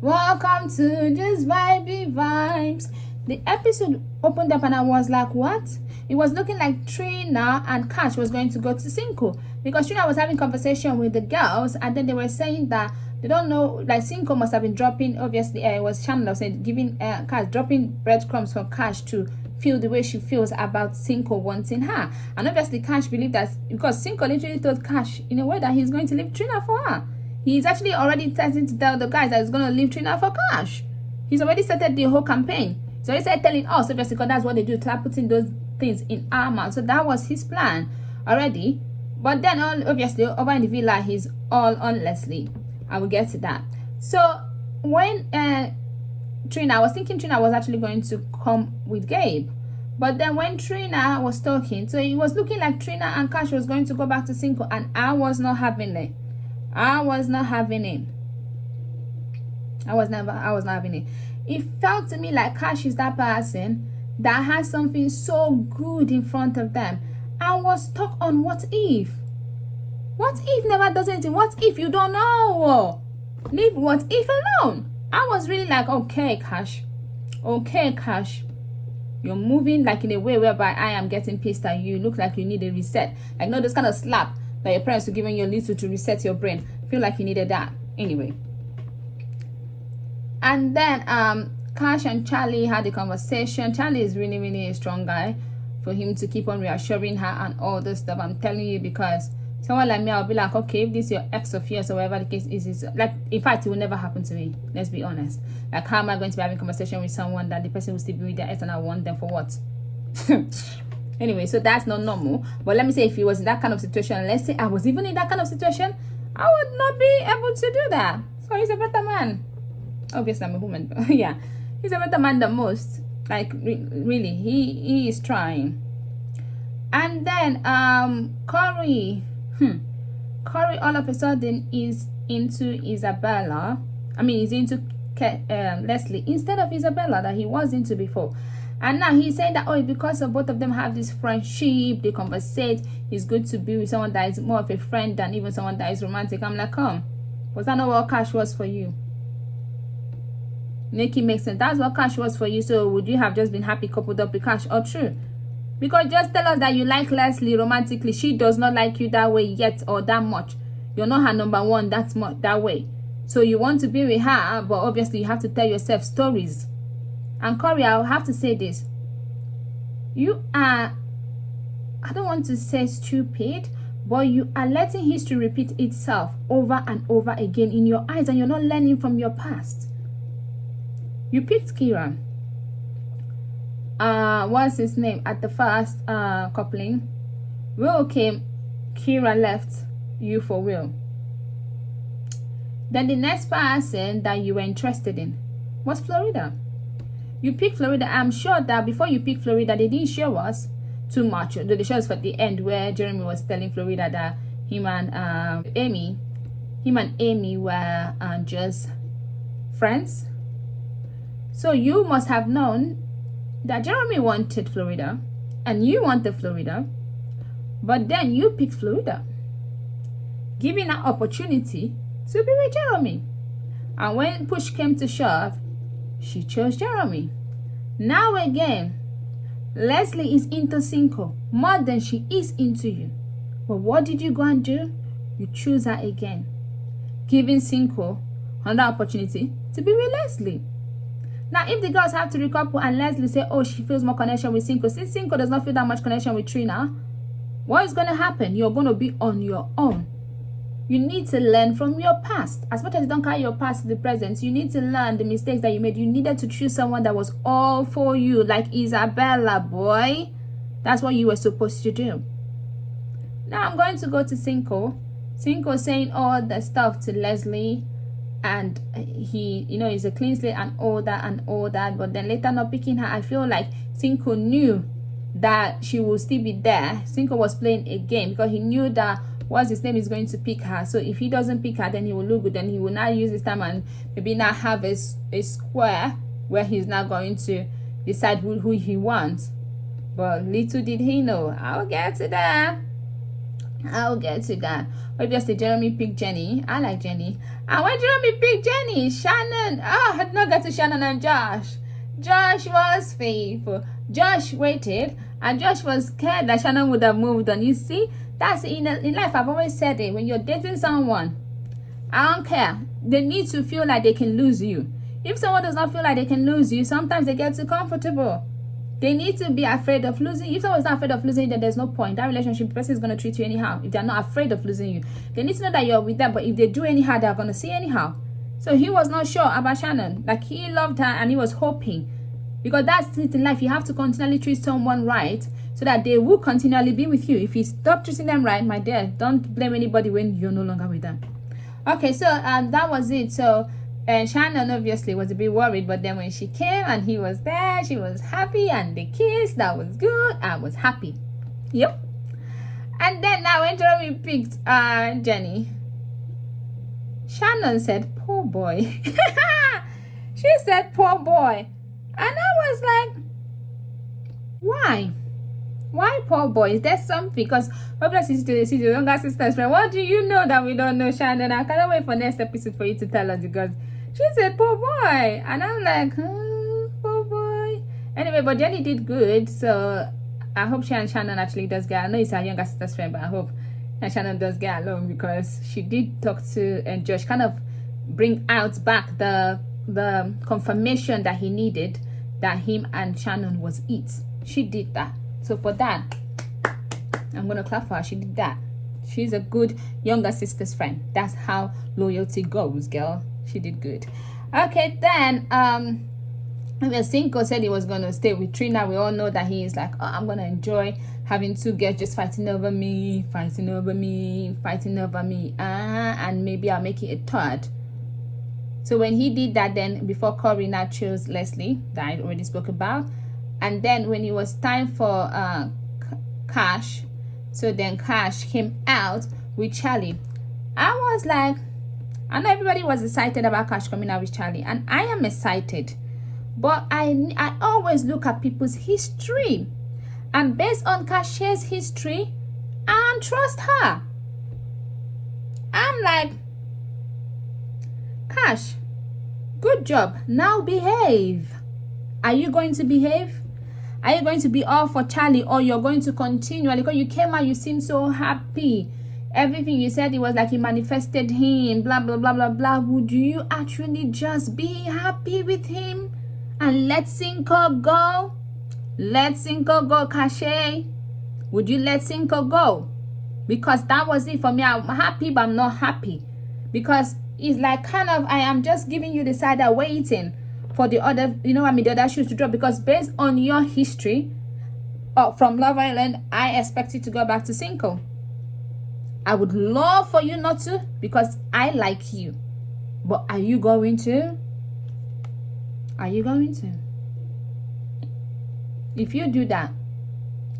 Welcome to Just Vibey Vibes. The episode opened up and I was like, what? It was looking like Trina and Cash was going to go to Cinco because Trina was having conversation with the girls and then they were saying that they don't know, like Cinco must have been dropping, obviously, it was Chandler saying, giving Cash, dropping breadcrumbs for Cash to feel the way she feels about Cinco wanting her. And obviously Cash believed that because Cinco literally told Cash in a way that he's going to leave Trina for her. He's actually already starting to tell the guys that he's going to leave Trina for Cash. He's already started the whole campaign. So he started telling us, obviously, because that's what they do, start putting those things in our mouth. So that was his plan already. But then, obviously, over in the villa, he's all on Leslie. I will get to that. So when Trina, I was thinking Trina was actually going to come with Gabe. But then when Trina was talking, so it was looking like Trina and Cash was going to go back to Cinco, and I was not having it. I was not having it. It felt to me like Cash is that person that has something so good in front of them and was stuck on what if. What if never does anything? What if you don't know? Leave what if alone. I was really like, okay, Cash. You're moving like in a way whereby I am getting pissed at you. You look like you need a reset. Like, no, this kind of slap that your parents were giving you little to reset your brain. I feel like you needed that. Anyway. And then Cash and Charlie had a conversation. Charlie is really, really a strong guy for him to keep on reassuring her and all this stuff. I'm telling you, because someone like me, I'll be like, okay, if this is your ex of yours or whatever the case is like, in fact, it will never happen to me. Let's be honest. Like, how am I going to be having a conversation with someone that the person will still be with their ex and I want them for what? Anyway, so that's not normal. But let me say, if he was in that kind of situation, let's say I was even in that kind of situation, I would not be able to do that. So he's a better man. Obviously, I'm a woman, but yeah, he's a better man than most. Like, really, he is trying. And then Corey all of a sudden is into Isabella. I mean, he's into Leslie instead of Isabella that he was into before. And now he's saying that, oh, because of both of them have this friendship, they conversate, it's good to be with someone that is more of a friend than even someone that is romantic. I'm like, come, was that not what Cash was for you? Make it make sense. That's what Cash was for you. So would you have just been happy coupled up with Cash or true? Because just tell us that you like Leslie romantically. She does not like you that way yet or that much. You're not her number one that way. So you want to be with her, but obviously you have to tell yourself stories. And Corey, I'll have to say this. You are, I don't want to say stupid, but you are letting history repeat itself over and over again in your eyes, and you're not learning from your past. You picked Kyra. What's his name? At the first coupling, Will came, Kyra left you for Will. Then the next person that you were interested in was Florida. You picked Florida. I'm sure that before you picked Florida, they didn't show us too much. The show was for the end where Jeremy was telling Florida that him and Amy were just friends. So you must have known that Jeremy wanted Florida and you wanted Florida, but then you picked Florida, giving her opportunity to be with Jeremy. And when push came to shove, she chose Jeremy. Now again, Leslie is into Cinco more than she is into you. But what did you go and do? You choose her again, giving Cinco another opportunity to be with Leslie. Now, if the girls have to recouple and Leslie say, oh, she feels more connection with Cinco, since Cinco does not feel that much connection with Trina, what is going to happen? You're going to be on your own. You need to learn from your past. As much as you don't carry your past to the present, you need to learn the mistakes that you made. You needed to choose someone that was all for you, like Isabella, boy. That's what you were supposed to do. Now I'm going to go to Cinco. Cinco saying all the stuff to Leslie, and he, he's a clean slate and all that, but then later not picking her. I feel like Cinco knew that she will still be there. Cinco was playing a game because he knew that what's his name is going to pick her. So if he doesn't pick her, then he will look good. Then he will now use this time and maybe now have a square where he's now going to decide who he wants. But little did he know, I'll get to that. I'll get to that. Obviously, Jeremy picked Jenny. I like Jenny. And when Jeremy picked Jenny, Shannon, I did not get to Shannon and Josh. Josh was faithful. Josh waited, and Josh was scared that Shannon would have moved on. You see, that's in life. I've always said it. When you're dating someone, I don't care. They need to feel like they can lose you. If someone does not feel like they can lose you, sometimes they get too comfortable. They need to be afraid of losing. If someone's not afraid of losing you, then there's no point. That relationship, the person is going to treat you anyhow. If they're not afraid of losing you, they need to know that you're with them. But if they do anyhow, they're going to see anyhow. So he was not sure about Shannon. Like, he loved her and he was hoping. Because that's it in life. You have to continually treat someone right so that they will continually be with you. If you stop treating them right, my dear, don't blame anybody when you're no longer with them. Okay, so that was it. So Shannon obviously was a bit worried, but then when she came and he was there, she was happy and they kissed. That was good. I was happy. Yep. And then now when Jeremy picked Jenny, Shannon said, "Poor boy." She said, "Poor boy." And I was like, why? Why poor boy? Is there something? Because obviously she's your younger sister's friend. What do you know that we don't know, Shannon? I cannot wait for next episode for you to tell us, because she said poor boy. And I'm like, poor boy. Anyway, but Jenny did good. So I hope she and Shannon actually does get, I know it's her younger sister's friend, but I hope and Shannon does get along, because she did talk to Josh, kind of bring out back the confirmation that he needed, that him and Shannon was it. She did that. So for that, I'm gonna clap for her. She did that. She's a good younger sister's friend. That's how loyalty goes, girl. She did good. Okay, then Cinco said he was gonna stay with Trina. We all know that he is like, oh, I'm gonna enjoy having two girls just fighting over me, and maybe I'll make it a third. So when he did that, then before Corina chose Leslie, that I already spoke about, and then when it was time for Cash, so then Cash came out with Charlie. I was like, I know everybody was excited about Cash coming out with Charlie, and I am excited, but I always look at people's history, and based on Cash's history, I don't trust her. I'm like, Cash, good job. Now behave. Are you going to behave? Are you going to be all for Charlie, or you're going to continue? Because you came out, you seemed so happy. Everything you said, it was like you manifested him, blah, blah, blah, blah, blah. Would you actually just be happy with him and let Cinco go? Let Cinco go, Cache. Would you let Cinco go? Because that was it for me. I'm happy, but I'm not happy. Because it's like kind of, I am just giving you the side of waiting for the other, the other shoes to drop. Because based on your history from Love Island, I expect you to go back to Cinco. I would love for you not to, because I like you. But are you going to? Are you going to? If you do that,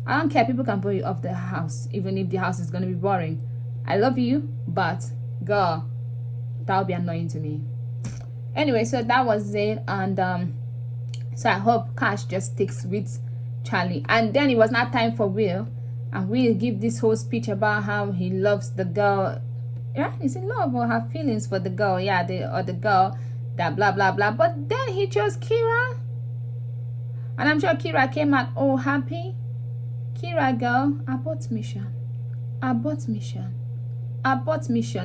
I don't care. People can put you off the house, even if the house is going to be boring. I love you, but girl, that would be annoying to me. Anyway, so that was it. And so I hope Cash just sticks with Charlie. And then it was not time for Will. And Will give this whole speech about how he loves the girl. Yeah, is in love or have feelings for the girl? Yeah, the girl that blah blah blah. But then he chose Kyra, and I'm sure Kyra came out all happy. Kyra, girl, abort mission.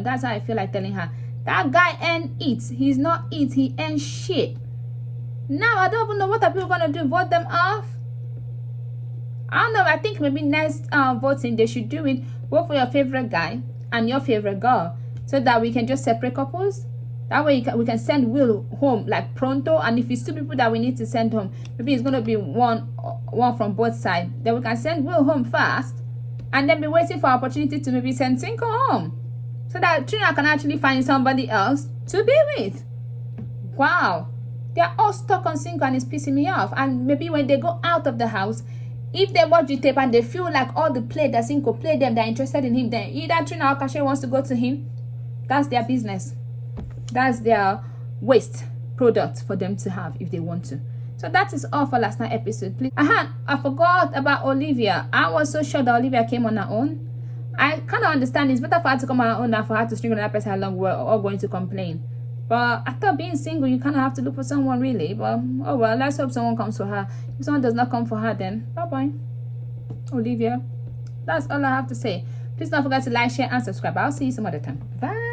That's how I feel like telling her. That guy ain't it. He's not it. He ain't shit. Now I don't even know what are people gonna do. Vote them off? I don't know. I think maybe next voting they should do it. Vote for your favorite guy and your favorite girl, so that we can just separate couples. That way we can send Will home like pronto. And if it's two people that we need to send home, maybe it's gonna be one from both sides. Then we can send Will home fast, and then be waiting for opportunity to maybe send Cinco home, so that Trina can actually find somebody else to be with. Wow, they're all stuck on Cinco and it's pissing me off. And maybe when they go out of the house, if they watch the tape and they feel like all the play that Cinco played them, they're interested in him, then either Trina or Cache wants to go to him. That's their business. That's their waste product for them to have if they want to. So that is all for last night episode. Please. I forgot about Olivia. I was so sure that Olivia came on her own. I kind of understand it's better for her to come on her own than for her to string another person along. We're all going to complain. But I thought being single, you kind of have to look for someone really. But oh well, let's hope someone comes for her. If someone does not come for her, then bye-bye, Olivia. That's all I have to say. Please don't forget to like, share, and subscribe. I'll see you some other time. Bye.